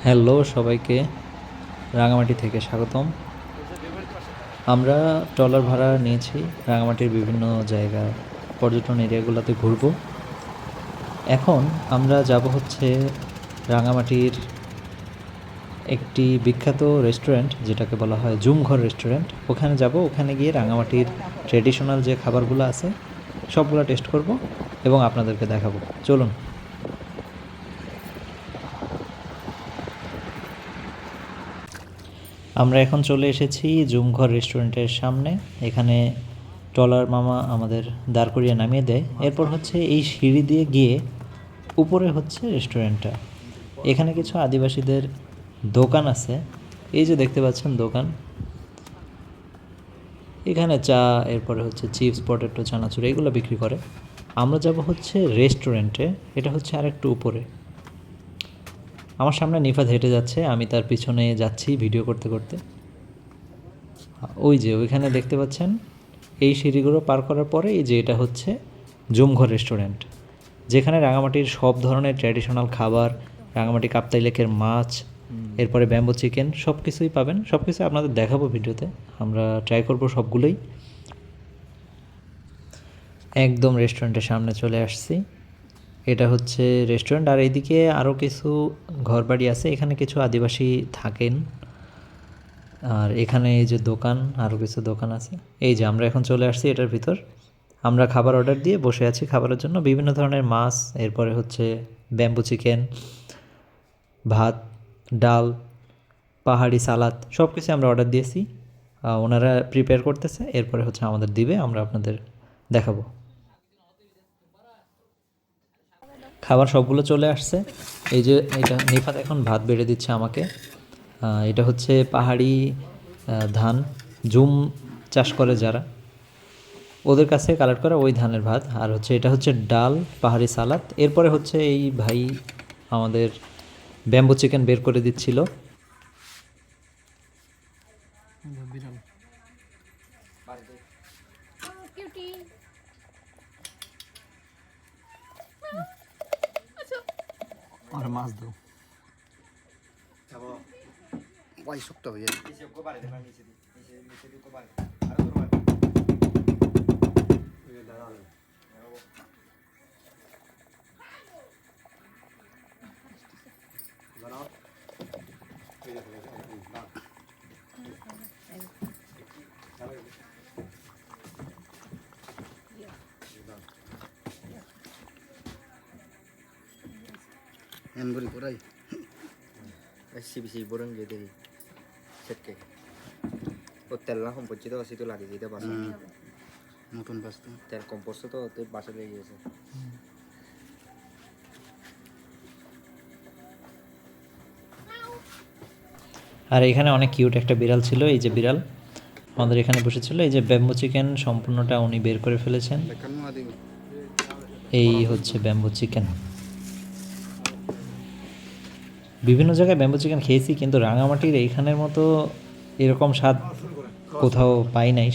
Hello সবাইকে, রাঙামাটি থেকে স্বাগতম। আমরা ট্রলার ভাড়া নিয়েছি, রাঙামাটির বিভিন্ন জায়গা পর্যটন এরিয়াগুলোতে ঘুরব। এখন আমরা যাব হচ্ছে রাঙামাটির একটি বিখ্যাত রেস্টুরেন্ট, যেটাকে বলা হয় জুমঘর রেস্টুরেন্ট। ওখানে যাব, ওখানে গিয়ে রাঙামাটির ট্রেডিশনাল যে খাবারগুলো আছে সবগুলো টেস্ট করব এবং আপনাদেরকে দেখাবো। চলুন। আমরা এখন চলে এসেছি জুমঘর রেস্টুরেন্টের সামনে। এখানে ট্রলার মামা আমাদের দাঁড় করিয়ে নামিয়ে দেয়। এরপর হচ্ছে এই সিঁড়ি দিয়ে গিয়ে উপরে হচ্ছে রেস্টুরেন্টটা। এখানে কিছু আদিবাসীদের দোকান আছে, এই যে দেখতে পাচ্ছেন দোকান। এখানে চা, এরপরে হচ্ছে চিপস, পটেটো, চানাচুর এগুলো বিক্রি করে। আমরা যাব হচ্ছে রেস্টুরেন্টে, এটা হচ্ছে আরেকটু উপরে। আমার সামনে নিফাত হেঁটে যাচ্ছে, আমি তার পিছনে যাচ্ছি ভিডিও করতে করতে। ওই যে ওইখানে দেখতে পাচ্ছেন, এই সিঁড়িগুলো পার করার পরে এই যে এটা হচ্ছে জুমঘর রেস্টুরেন্ট, যেখানে রাঙামাটির সব ধরনের ট্র্যাডিশনাল খাবার, রাঙামাটি কাপ্তাই লেকের মাছ, এরপরে ব্যাম্বো চিকেন সব কিছুই পাবেন। সব কিছু আপনাদের দেখাবো ভিডিওতে, আমরা ট্রাই করব সবগুলোই। একদম রেস্টুরেন্টের সামনে চলে আসছি। এটা হচ্ছে রেস্টুরেন্ট, আর এইদিকে আরও কিছু ঘরবাড়ি আছে, এখানে কিছু আদিবাসী থাকেন। আর এখানে এই যে দোকান, আরও কিছু দোকান আছে। এই যে আমরা এখন চলে আসছি এটার ভিতর। আমরা খাবার অর্ডার দিয়ে বসে আছি খাবারের জন্য। বিভিন্ন ধরনের মাছ, এরপরে হচ্ছে ব্যাম্বু চিকেন, ভাত, ডাল, পাহাড়ি সালাদ সব কিছু আমরা অর্ডার দিয়েছি। ওনারা প্রিপেয়ার করতেছে, এরপরে হচ্ছে আমাদের দিবে, আমরা আপনাদের দেখাবো। খাবার সবগুলো চলে আসছে। এই যে এটা নিফাত এখন ভাত বেড়ে দিচ্ছে আমাকে। এটা হচ্ছে পাহাড়ি ধান, জুম চাষ করে যারা, ওদের কাছে কালেক্ট করা ওই ধানের ভাত। আর হচ্ছে এটা হচ্ছে ডাল, পাহাড়ি সালাদ। এরপরে হচ্ছে এই ভাই আমাদের ব্যাম্বো চিকেন বের করে দিচ্ছিল। আর মাছ দাও ওই শক্ত হয়ে Emburi korai. SCBC borong jadi set kayak hotel lah komposit itu situ lagi gitu pas নতুন pasta hotel kompos itu tuh pasal lagi gitu আর এখানে অনেক কিউট একটা বিড়াল ছিল, এই যে বিড়াল আমাদের এখানে বসেছিল। এই যে ব্যাম্বো চিকেন সম্পূর্ণটা উনি বের করে ফেলেছেন। এই হচ্ছে ব্যাম্বো চিকেন। বিভিন্ন জায়গায় ব্যাম্বো চিকেন খেয়েছি, কিন্তু রাঙামাটির এইখানের মতো এরকম স্বাদ কোথাও পাই নাই।